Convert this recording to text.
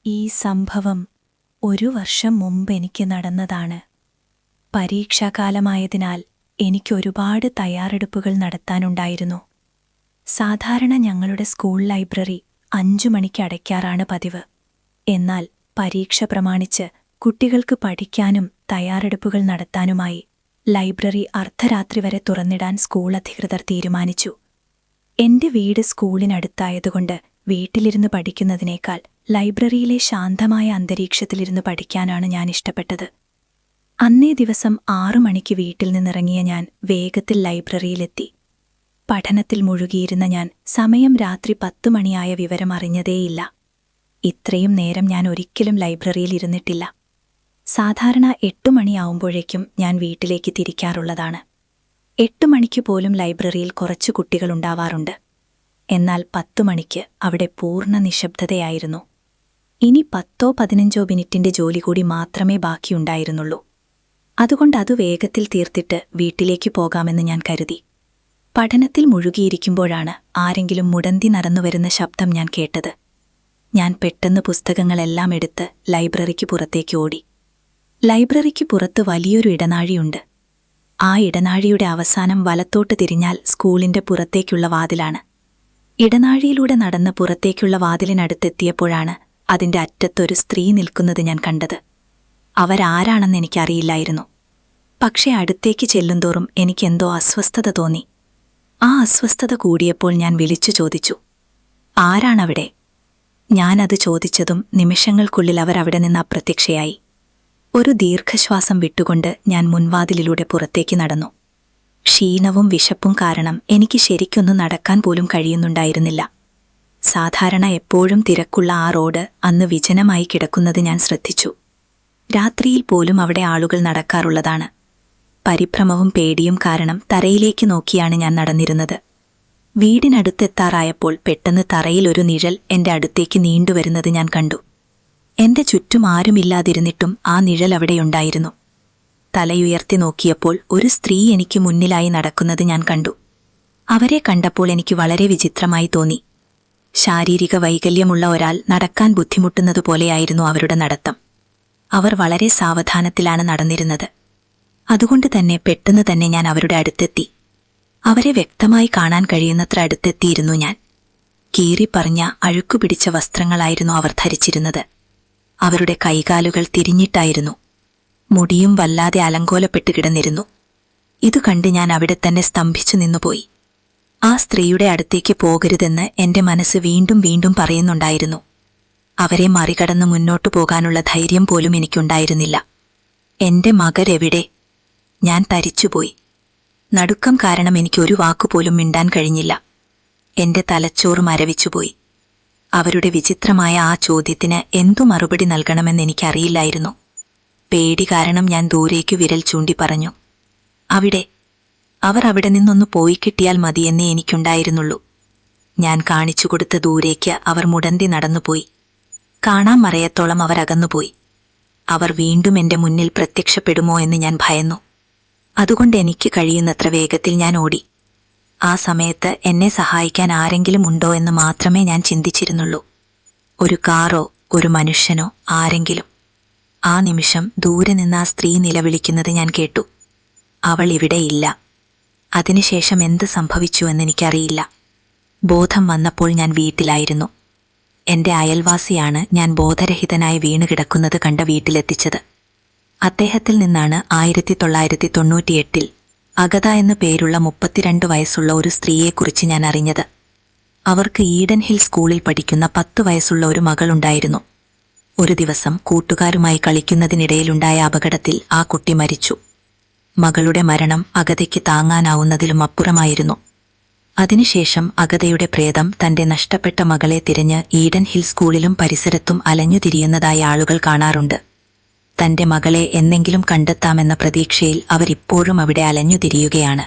ഈ സംഭവം 1 വർഷം മുമ്പ് എനിക്ക് നടന്നതാണ്. പരീക്ഷാകാലമായതിനാൽ എനിക്കൊരുപാട് തയ്യാറെടുപ്പുകൾ നടത്താനുണ്ടായിരുന്നു. സാധാരണ ഞങ്ങളുടെ സ്കൂൾ ലൈബ്രറി 5 മണിക്ക് അടയ്ക്കാറാണ് പതിവ്. എന്നാൽ പരീക്ഷ പ്രമാണിച്ച് കുട്ടികൾക്ക് പഠിക്കാനും തയ്യാറെടുപ്പുകൾ നടത്താനുമായി ലൈബ്രറി അർദ്ധരാത്രി വരെ തുറന്നിടാൻ സ്കൂൾ അധികൃതർ തീരുമാനിച്ചു. എന്റെ വീട് സ്കൂളിനടുത്തായതുകൊണ്ട് വീട്ടിലിരുന്ന് പഠിക്കുന്നതിനേക്കാൾ ലൈബ്രറിയിലെ ശാന്തമായ അന്തരീക്ഷത്തിലിരുന്ന് പഠിക്കാനാണ് ഞാൻ ഇഷ്ടപ്പെട്ടത്. അന്നേ ദിവസം 6 മണിക്ക് വീട്ടിൽ നിന്നിറങ്ങിയ ഞാൻ വേഗത്തിൽ ലൈബ്രറിയിലെത്തി. പഠനത്തിൽ മുഴുകിയിരുന്ന ഞാൻ സമയം രാത്രി 10 മണിയായ വിവരം അറിഞ്ഞതേയില്ല. ഇത്രയും നേരം ഞാൻ ഒരിക്കലും ലൈബ്രറിയിൽ ഇരുന്നിട്ടില്ല. സാധാരണ 8 മണിയാവുമ്പോഴേക്കും ഞാൻ വീട്ടിലേക്ക് തിരിക്കാറുള്ളതാണ്. 8 മണിക്ക് പോലും ലൈബ്രറിയിൽ കുറച്ചു കുട്ടികളുണ്ടാവാറുണ്ട്. എന്നാൽ 10 മണിക്ക് അവിടെ പൂർണ്ണ നിശബ്ദതയായിരുന്നു. ഇനി 10-15 മിനിറ്റിന്റെ ജോലി കൂടി മാത്രമേ ബാക്കിയുണ്ടായിരുന്നുള്ളൂ. അതുകൊണ്ട് അത് വേഗത്തിൽ തീർത്തിട്ട് വീട്ടിലേക്ക് പോകാമെന്ന് ഞാൻ കരുതി. പഠനത്തിൽ മുഴുകിയിരിക്കുമ്പോഴാണ് ആരെങ്കിലും മുടന്തി നടന്നുവരുന്ന ശബ്ദം ഞാൻ കേട്ടത്. ഞാൻ പെട്ടെന്ന് പുസ്തകങ്ങളെല്ലാം എടുത്ത് ലൈബ്രറിക്ക് പുറത്തേക്ക് ഓടി. ലൈബ്രറിക്ക് പുറത്ത് വലിയൊരു ഇടനാഴിയുണ്ട്. ആ ഇടനാഴിയുടെ അവസാനം വലത്തോട്ട് തിരിഞ്ഞാൽ സ്കൂളിന്റെ പുറത്തേക്കുള്ള വാതിലാണ്. ഇടനാഴിയിലൂടെ നടന്ന് പുറത്തേക്കുള്ള വാതിലിനടുത്തെത്തിയപ്പോഴാണ് അതിന്റെ അറ്റത്തൊരു സ്ത്രീ നിൽക്കുന്നത് ഞാൻ കണ്ടത്. അവരാരാണെന്ന് എനിക്കറിയില്ലായിരുന്നു. പക്ഷേ അടുത്തേക്ക് ചെല്ലുന്തോറും എനിക്കെന്തോ അസ്വസ്ഥത തോന്നി. ആ അസ്വസ്ഥത കൂടിയപ്പോൾ ഞാൻ വിളിച്ചു ചോദിച്ചു, ആരാണവിടെ? ഞാനത് ചോദിച്ചതും നിമിഷങ്ങൾക്കുള്ളിൽ അവരവിടെ നിന്ന് അപ്രത്യക്ഷയായി. ഒരു ദീർഘശ്വാസം വിട്ടുകൊണ്ട് ഞാൻ മുൻവാതിലിലൂടെ പുറത്തേക്ക് നടന്നു. ക്ഷീണവും വിശപ്പും കാരണം എനിക്ക് ശരിക്കൊന്നും നടക്കാൻ പോലും കഴിയുന്നുണ്ടായിരുന്നില്ല. സാധാരണ എപ്പോഴും തിരക്കുള്ള ആ റോഡ് അന്ന് വിജനമായി കിടക്കുന്നത് ഞാൻ ശ്രദ്ധിച്ചു. രാത്രിയിൽ പോലും അവിടെ ആളുകൾ നടക്കാറുള്ളതാണ്. പരിഭ്രമവും പേടിയും കാരണം തറയിലേക്ക് നോക്കിയാണ് ഞാൻ നടന്നിരുന്നത്. വീടിനടുത്തെത്താറായപ്പോൾ പെട്ടെന്ന് തറയിൽ ഒരു നിഴൽ എന്റെ അടുത്തേക്ക് നീണ്ടുവരുന്നത് ഞാൻ കണ്ടു. എന്റെ ചുറ്റും ആരുമില്ലാതിരുന്നിട്ടും ആ നിഴൽ അവിടെയുണ്ടായിരുന്നു. തലയുയർത്തി നോക്കിയപ്പോൾ ഒരു സ്ത്രീ എനിക്ക് മുന്നിലായി നടക്കുന്നത് ഞാൻ കണ്ടു. അവരെ കണ്ടപ്പോൾ എനിക്ക് വളരെ വിചിത്രമായി തോന്നി. ശാരീരിക വൈകല്യമുള്ള ഒരാൾ നടക്കാൻ ബുദ്ധിമുട്ടുന്നതുപോലെയായിരുന്നു അവരുടെ നടത്തം. അവർ വളരെ സാവധാനത്തിലാണ് നടന്നിരുന്നത്. അതുകൊണ്ട് തന്നെ പെട്ടെന്ന് തന്നെ ഞാൻ അവരുടെ അടുത്തെത്തി. അവരെ വ്യക്തമായി കാണാൻ കഴിയുന്നത്ര അടുത്തെത്തിയിരുന്നു ഞാൻ. കീറിപ്പറിഞ്ഞ അഴുക്കുപിടിച്ച വസ്ത്രങ്ങളായിരുന്നു അവർ ധരിച്ചിരുന്നത്. അവരുടെ കൈകാലുകൾ തിരിഞ്ഞിട്ടായിരുന്നു. മുടിയും വല്ലാതെ അലങ്കോലപ്പെട്ട് കിടന്നിരുന്നു. ഇതു കണ്ട് ഞാൻ അവിടെ തന്നെ സ്തംഭിച്ചു നിന്നുപോയി. ആ സ്ത്രീയുടെ അടുത്തേക്ക് പോകരുതെന്ന് എന്റെ മനസ്സ് വീണ്ടും വീണ്ടും പറയുന്നുണ്ടായിരുന്നു. അവരെ മറികടന്ന് മുന്നോട്ടു പോകാനുള്ള ധൈര്യം പോലും എനിക്കുണ്ടായിരുന്നില്ല. എന്റെ മകരെവിടെ? ഞാൻ തരിച്ചുപോയി. നടുക്കം കാരണം എനിക്കൊരു വാക്കുപോലും മിണ്ടാൻ കഴിഞ്ഞില്ല. എന്റെ തലച്ചോറ് മരവിച്ചുപോയി. അവരുടെ വിചിത്രമായ ആ ചോദ്യത്തിന് എന്തു മറുപടി നൽകണമെന്നെനിക്കറിയില്ലായിരുന്നു. പേടി കാരണം ഞാൻ ദൂരേക്ക് വിരൽ ചൂണ്ടി പറഞ്ഞു, അവിടെ. അവർ അവിടെ നിന്നൊന്ന് പോയി കിട്ടിയാൽ മതിയെന്നേ എനിക്കുണ്ടായിരുന്നുള്ളൂ. ഞാൻ കാണിച്ചുകൊടുത്ത ദൂരേക്ക് അവർ മുടന്തി നടന്നുപോയി. കാണാൻ മറയത്തോളം അവർ അകന്നുപോയി. അവർ വീണ്ടും എന്റെ മുന്നിൽ പ്രത്യക്ഷപ്പെടുമോ എന്ന് ഞാൻ ഭയന്നു. അതുകൊണ്ട് എനിക്ക് കഴിയുന്നത്ര വേഗത്തിൽ ഞാൻ ഓടി. ആ സമയത്ത് എന്നെ സഹായിക്കാൻ ആരെങ്കിലും ഉണ്ടോ എന്ന് മാത്രമേ ഞാൻ ചിന്തിച്ചിരുന്നുള്ളൂ. ഒരു കാറോ ഒരു മനുഷ്യനോ ആരെങ്കിലും. ആ നിമിഷം ദൂരെ നിന്ന് ആ സ്ത്രീ നിലവിളിക്കുന്നത് ഞാൻ കേട്ടു. അവൾ ഇവിടെയില്ല. അതിനുശേഷം എന്ത് സംഭവിച്ചു എന്നെനിക്കറിയില്ല. ബോധം വന്നപ്പോൾ ഞാൻ വീട്ടിലായിരുന്നു. എന്റെ അയൽവാസിയാണ് ഞാൻ ബോധരഹിതനായി വീണുകിടക്കുന്നത് കണ്ട വീട്ടിലെത്തിച്ചത്. അദ്ദേഹത്തിൽ നിന്നാണ് 1998 അഗത എന്നു പേരുള്ള 32 വയസ്സുള്ള ഒരു സ്ത്രീയെക്കുറിച്ച് ഞാൻ അറിഞ്ഞത്. അവർക്ക് ഈഡൻ ഹിൽ സ്കൂളിൽ പഠിക്കുന്ന 10 വയസ്സുള്ള ഒരു മകളുണ്ടായിരുന്നു. ഒരു ദിവസം കൂട്ടുകാരുമായി കളിക്കുന്നതിനിടയിലുണ്ടായ അപകടത്തിൽ ആ കുട്ടി മരിച്ചു. മകളുടെ മരണം അഗതയ്ക്ക് താങ്ങാനാവുന്നതിലും അപ്പുറമായിരുന്നു. അതിനുശേഷം അഗതയുടെ പ്രേതം തന്റെ നഷ്ടപ്പെട്ട മകളെ തിരഞ്ഞ് ഈഡൻ ഹിൽ സ്കൂളിലും പരിസരത്തും അലഞ്ഞുതിരിയുന്നതായി ആളുകൾ കാണാറുണ്ട്. തന്റെ മകളെ എന്നെങ്കിലും കണ്ടെത്താമെന്ന പ്രതീക്ഷയിൽ അവരിപ്പോഴും അവിടെ അലഞ്ഞുതിരിയുകയാണ്.